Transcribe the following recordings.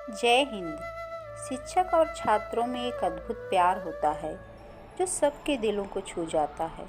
जय हिंद। शिक्षक और छात्रों में एक अद्भुत प्यार होता है जो सबके दिलों को छू जाता है।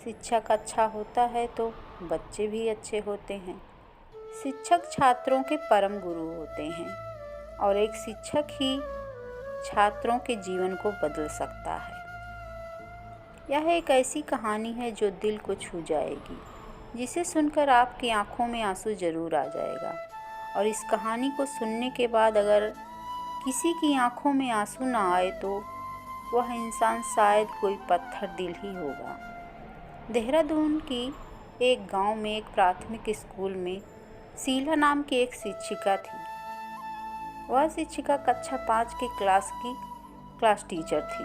शिक्षक अच्छा होता है तो बच्चे भी अच्छे होते हैं। शिक्षक छात्रों के परम गुरु होते हैं और एक शिक्षक ही छात्रों के जीवन को बदल सकता है। यह एक ऐसी कहानी है जो दिल को छू जाएगी, जिसे सुनकर आपकी आंखों में आंसू जरूर आ जाएगा। और इस कहानी को सुनने के बाद अगर किसी की आंखों में आंसू ना आए तो वह इंसान शायद कोई पत्थर दिल ही होगा। देहरादून की एक गांव में एक प्राथमिक स्कूल में शीला नाम की एक शिक्षिका थी। वह शिक्षिका कक्षा 5 की क्लास टीचर थी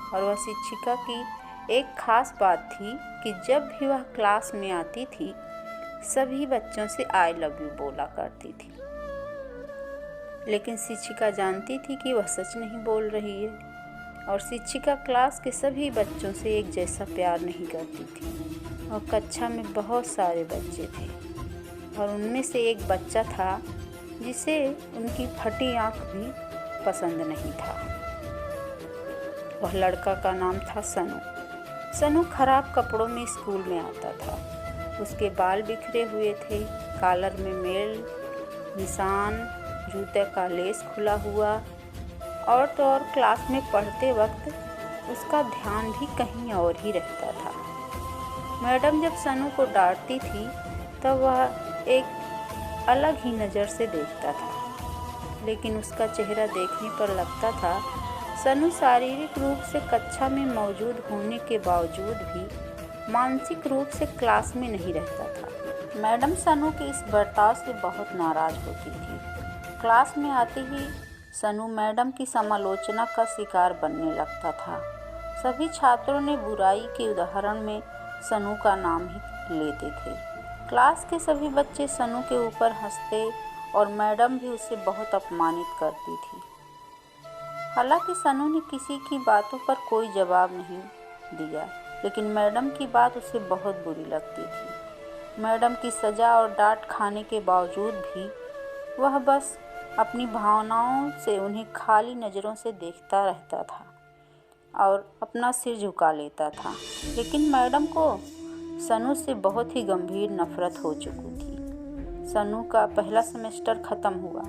और वह शिक्षिका की एक खास बात थी कि जब भी वह क्लास में आती थी सभी बच्चों से आई लव यू बोला करती थी। लेकिन शिक्षिका जानती थी कि वह सच नहीं बोल रही है और शिक्षिका क्लास के सभी बच्चों से एक जैसा प्यार नहीं करती थी। और कक्षा में बहुत सारे बच्चे थे और उनमें से एक बच्चा था जिसे उनकी फटी आंख भी पसंद नहीं था। वह लड़का का नाम था सनू। सनू खराब कपड़ों में स्कूल में आता था। उसके बाल बिखरे हुए थे, कॉलर में मेल निशान, जूते का लेस खुला हुआ और तो और क्लास में पढ़ते वक्त उसका ध्यान भी कहीं और ही रहता था। मैडम जब सनू को डांटती थी तब वह एक अलग ही नज़र से देखता था, लेकिन उसका चेहरा देखने पर लगता था सनू शारीरिक रूप से कक्षा में मौजूद होने के बावजूद भी मानसिक रूप से क्लास में नहीं रहता था। मैडम सनू के इस बर्ताव से बहुत नाराज होती थी। क्लास में आते ही सनू मैडम की समालोचना का शिकार बनने लगता था। सभी छात्रों ने बुराई के उदाहरण में सनू का नाम ही लेते थे। क्लास के सभी बच्चे सनू के ऊपर हंसते और मैडम भी उसे बहुत अपमानित करती थी। हालांकि सनू ने किसी की बातों पर कोई जवाब नहीं दिया, लेकिन मैडम की बात उसे बहुत बुरी लगती थी। मैडम की सज़ा और डांट खाने के बावजूद भी वह बस अपनी भावनाओं से उन्हें खाली नज़रों से देखता रहता था और अपना सिर झुका लेता था। लेकिन मैडम को सनू से बहुत ही गंभीर नफरत हो चुकी थी। सनू का पहला सेमेस्टर ख़त्म हुआ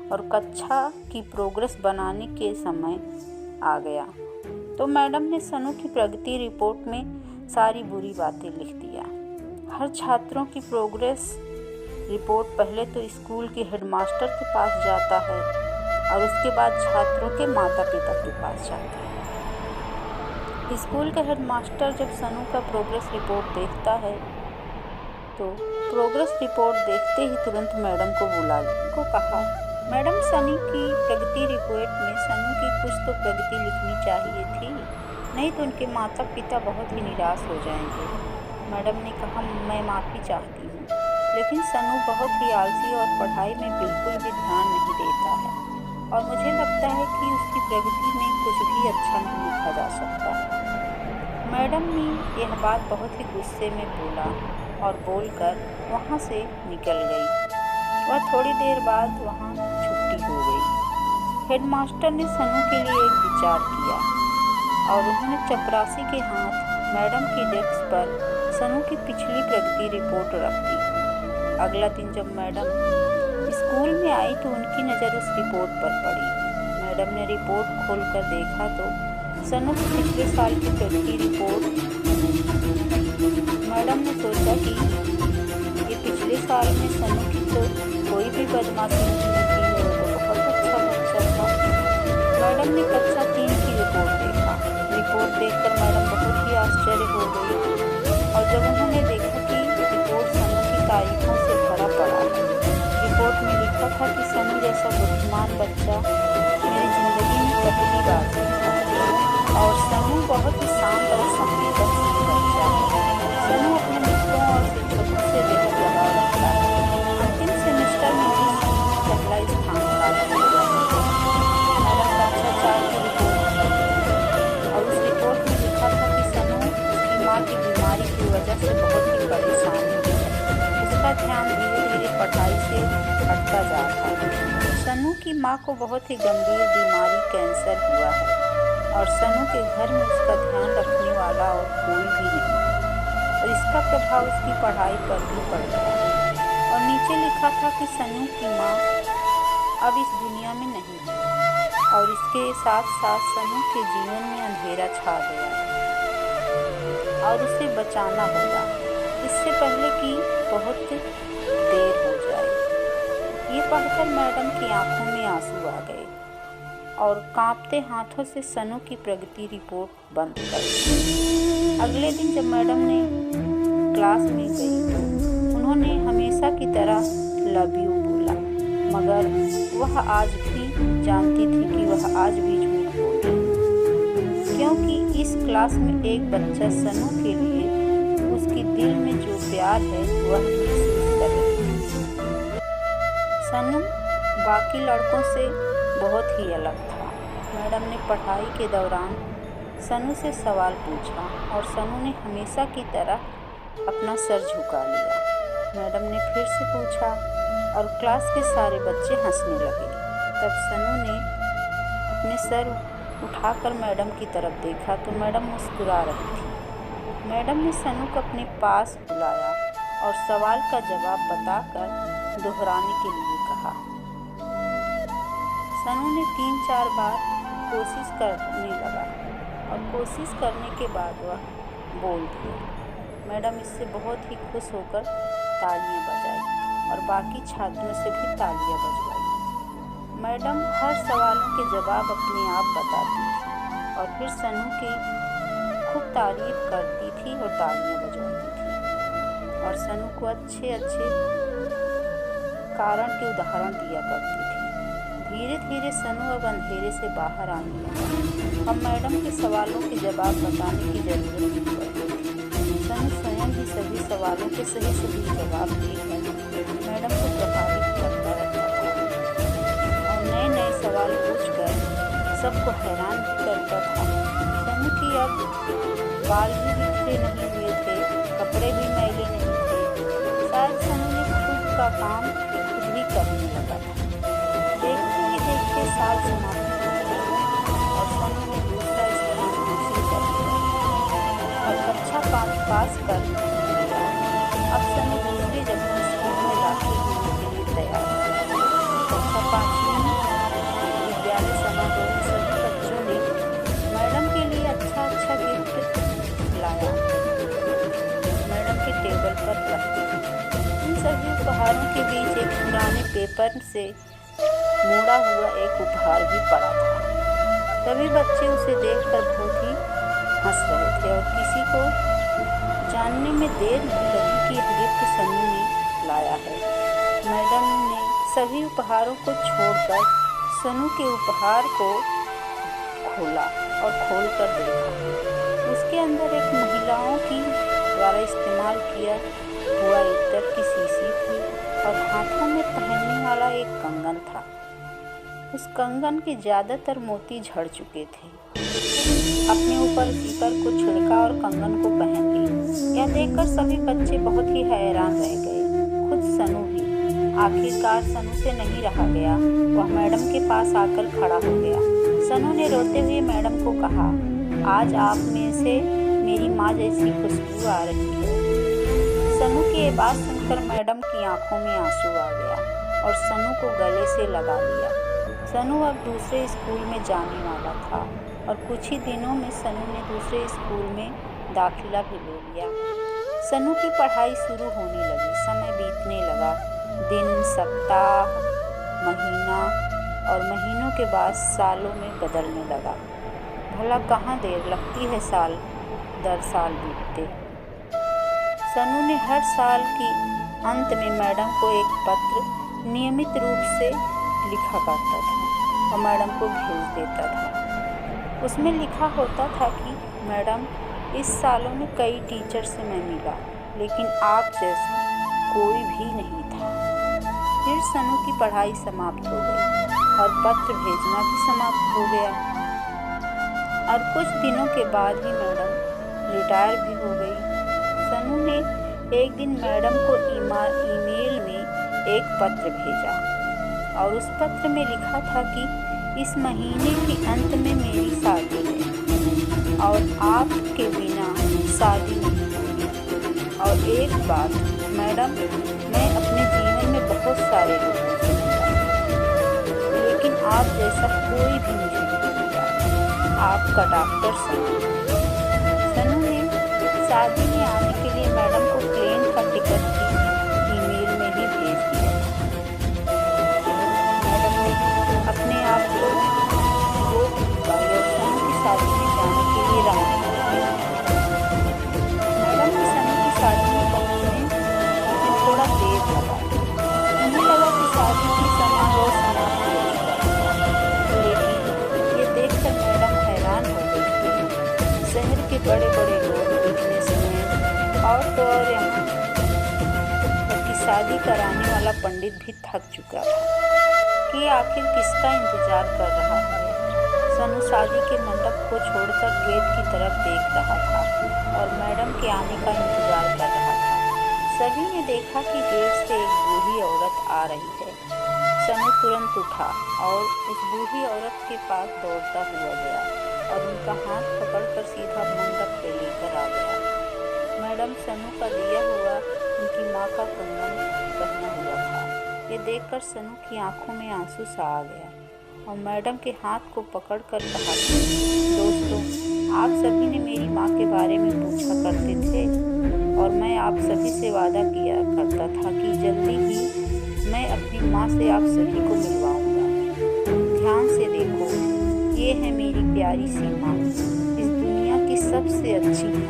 और कक्षा की प्रोग्रेस बनाने के समय आ गया तो मैडम ने सनू की प्रगति रिपोर्ट में सारी बुरी बातें लिख दिया। हर छात्रों की प्रोग्रेस रिपोर्ट पहले तो स्कूल के हेडमास्टर के पास जाता है और उसके बाद छात्रों के माता पिता के पास जाता है। स्कूल के हेडमास्टर जब सनू का प्रोग्रेस रिपोर्ट देखता है तो प्रोग्रेस रिपोर्ट देखते ही तुरंत मैडम को बुला को कहा, मैडम सनी की प्रगति रिपोर्ट में सनू की कुछ तो प्रगति लिखनी चाहिए थी, नहीं तो उनके माता पिता बहुत ही निराश हो जाएंगे। मैडम ने कहा, मैं माफ़ी चाहती हूँ, लेकिन सनू बहुत ही आलसी और पढ़ाई में बिल्कुल भी ध्यान नहीं देता है और मुझे लगता है कि उसकी प्रगति में कुछ भी अच्छा नहीं लिखा जा सकता। मैडम ने यह बात बहुत ही गुस्से में बोला और बोलकर वहाँ से निकल गई। वह थोड़ी देर बाद वहाँ छुट्टी हो गई। हेडमास्टर ने सनू के लिए एक विचार किया और उन्होंने चपरासी के हाथ मैडम की डेस्क पर सनू की पिछली प्रगति रिपोर्ट रख दी। अगला दिन जब मैडम स्कूल में आई तो उनकी नज़र उस रिपोर्ट पर पड़ी। मैडम ने रिपोर्ट खोलकर देखा तो सनू की पिछले साल की प्रगति रिपोर्ट। मैडम ने सोचा कि ये पिछले साल में सनू की तो कोई भी बदमाशी नहीं की है, तो बहुत अच्छा बच्चा था। मैडम ने कक्षा 3 की रिपोर्ट देखा। रिपोर्ट देखकर मैडम बहुत ही आश्चर्य हो गई और जब उन्होंने देखा कि रिपोर्ट सनू की तारीफों से भरा पड़ा है। रिपोर्ट में लिखा था कि सनू जैसा बुद्धिमान बच्चा मेरी ज़िंदगी में पहली बार देखा और सनू बहुत ही शांत और संवेदनशील बच्चा है। सनू अपने मित्रों और शिक्षकों से बेहद लगाव रखता है। अंतिम सेमेस्टर में भी सनू पहला स्थान प्राप्त किया। मैडम कक्षा 4 की रिपोर्ट और उस रिपोर्ट में लिखा था कि सनू उसकी माँ की बीमारी की वजह से बहुत ही परेशान है। उसका ध्यान धीरे धीरे पढ़ाई से हटता जा रहा है। सनू की माँ को बहुत ही गंभीर बीमारी कैंसर हुआ है और सनू के घर में उसका ध्यान रखने वाला और कोई भी नहीं और इसका प्रभाव उसकी पढ़ाई पर भी पड़ गया। और नीचे लिखा था कि सनू की माँ अब इस दुनिया में नहीं है और इसके साथ साथ सनू के जीवन में अंधेरा छा गया और उसे बचाना होगा इससे पहले कि बहुत देर हो जाए। ये पढ़कर मैडम की आंखों में आंसू आ गए और कांपते हाथों से सनू की प्रगति रिपोर्ट बंद कर दी। अगले दिन जब मैडम ने क्लास में गई तो उन्होंने हमेशा की तरह लव यू बोला, मगर वह आज भी जानती थी कि वह आज भी झूठ बोल रही, क्योंकि इस क्लास में एक बच्चा सनू के लिए उसके दिल में जो प्यार है वह महसूस कर रही है। सनू बाकी लड़कों से बहुत ही अलग था। मैडम ने पढ़ाई के दौरान सनू से सवाल पूछा और सनू ने हमेशा की तरह अपना सर झुका लिया। मैडम ने फिर से पूछा और क्लास के सारे बच्चे हंसने लगे। तब सनू ने अपने सर उठाकर मैडम की तरफ देखा तो मैडम मुस्कुरा रही थी। मैडम ने सनू को अपने पास बुलाया और सवाल का जवाब बताकर दोहराने के लिए कहा। सनू ने 3-4 बार कोशिश करने लगा और कोशिश करने के बाद वह बोल दिया। मैडम इससे बहुत ही खुश होकर तालियां बजाई और बाकी छात्रों से भी तालियां बजवाई। मैडम हर सवालों के जवाब अपने आप बताती थी और फिर सनू की खूब तारीफ करती थी और तालियां बजवाती थी और सनू को अच्छे अच्छे कारण के उदाहरण दिया करती थी। धीरे धीरे सनू अब अंधेरे से बाहर आने लगा। अब मैडम के सवालों के जवाब बताने की जरूरत नहीं पड़ती थी। सनू स्वयं भी सभी सवालों के सही जवाब देकर मैडम को प्रभावित करता रहता था और नए नए सवाल पूछकर सबको हैरान भी करता था। सनू की अब बाल भी बिखरे नहीं हुए थे, कपड़े भी मैले नहीं थे। शायद सनू ने खुद का काम खुद ही करने लगा था। देखते ही देखते साल समाप्त हो गए और सनू ने दूसरा स्थान हासिल कर लिया और कक्षा 5 पास कर लिया। अब सनू दूसरी जगह स्कूल में दाखिल होने के लिए तैयार है। कक्षा 5 में विद्यालय समारोह में सभी बच्चों ने मैडम के लिए अच्छा गिफ्ट लाया, मैडम के टेबल पर रख दिया। इन सभी उपहारों के बीच एक पुराने पेपर से मोड़ा हुआ एक उपहार भी पड़ा था। सभी बच्चे उसे देखकर बहुत ही हंस रहे थे और किसी को जानने में देर नहीं लगी कि यह गिफ्ट सनू ने लाया है। मैडम ने सभी उपहारों को छोड़कर सनू के उपहार को खोला और खोलकर देखा। उसके अंदर एक महिलाओं की द्वारा इस्तेमाल किया हुआ इत्र की शीशी थी और हाथों में पहनने वाला एक कंगन था। उस कंगन के ज़्यादातर मोती झड़ चुके थे। अपने ऊपर इत्र को छिड़का और कंगन को पहन ली। यह देखकर सभी बच्चे बहुत ही हैरान रह गए, खुद सनू भी। आखिरकार सनू से नहीं रहा गया, वह मैडम के पास आकर खड़ा हो गया। सनू ने रोते हुए मैडम को कहा, आज आप में से मेरी माँ जैसी खुशबू आ रही है। सनू की ये बात सुनकर मैडम की आंखों में आंसू आ गया और सनू को गले से लगा लिया। सनू अब दूसरे स्कूल में जाने वाला था और कुछ ही दिनों में सनू ने दूसरे स्कूल में दाखिला भी ले लिया। सनू की पढ़ाई शुरू होने लगी, समय बीतने लगा। दिन, सप्ताह, महीना और महीनों के बाद सालों में बदलने लगा। भला कहाँ देर लगती है साल दर साल बीतते। सनू ने हर साल के अंत में मैडम को एक पत्र नियमित रूप से लिखा करता था और मैडम को भेज देता था। उसमें लिखा होता था कि मैडम, इस सालों में कई टीचर से मैं मिला, लेकिन आप जैसा कोई भी नहीं था। फिर सनू की पढ़ाई समाप्त हो गई और पत्र भेजना भी समाप्त हो गया और कुछ दिनों के बाद ही मैडम रिटायर भी हो गई। सनू ने एक दिन मैडम को ईमेल में एक पत्र भेजा और उस पत्र में लिखा था कि इस महीने के अंत में मेरी शादी है और आपके बिना शादी नहीं होगी। और एक बात मैडम, मैं अपने जीवन में बहुत सारे लोगों से मिला, लेकिन आप जैसा कोई भी मुझे नहीं मिला। आपका डॉक्टर सनू ने शादी में आने के लिए मैडम को प्लेन का टिकट भी ईमेल में ही भेज दिया। मैडम ने अपने आप को रोक लिया और सनू की शादी में जाने के लिए रवाना हो गया। मैडम ने सनू की शादी में पहुंचने में थोड़ा देर लगा। उन्हें लगा कि शादी की समारोह समाप्त हो चुका, लेकिन ये देखकर मैडम हैरान हो गई कि शहर के बड़े बड़े लोग, बिजनेसमैन और तो और यहाँ तक कि शादी कराने वाला पंडित भी थक चुका था कि आखिर किसका इंतजार कर रहा है। सनू शादी के मंडप को छोड़कर गेट की तरफ देख रहा था और मैडम के आने का इंतजार कर रहा था। सभी ने देखा कि गेट से एक बूढ़ी औरत आ रही है। सनू तुरंत उठा और उस बूढ़ी औरत के पास दौड़ता हुआ गया और उनका हाथ पकड़कर सीधा मंडप पे लेकर आ गया। मैडम सनू का दिया हुआ उनकी माँ का कंगन पहना हुआ था। ये देखकर सनू की आंखों में आंसू सा आ गया और मैडम के हाथ को पकड़कर कहा, दोस्तों, आप सभी ने मेरी माँ के बारे में पूछा करते थे और मैं आप सभी से वादा किया करता था कि जल्दी ही मैं अपनी माँ से आप सभी को मिलवाऊंगा। ध्यान से देखो, ये है मेरी प्यारी सी माँ, इस दुनिया की सबसे अच्छी है,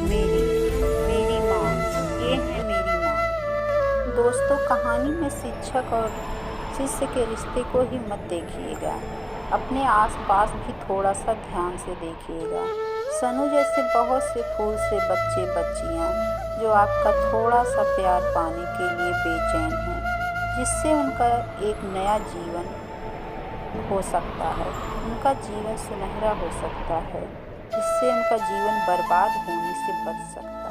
मेरी माँ, ये है मेरी माँ। दोस्तों, कहानी में शिक्षक और शिष्य के रिश्ते को ही मत देखिएगा, अपने आसपास भी थोड़ा सा ध्यान से देखिएगा। सनू जैसे बहुत से फूल से बच्चे बच्चियाँ जो आपका थोड़ा सा प्यार पाने के लिए बेचैन हैं, जिससे उनका एक नया जीवन हो सकता है, उनका जीवन सुनहरा हो सकता है, जिससे उनका जीवन बर्बाद होने से बच सकता है।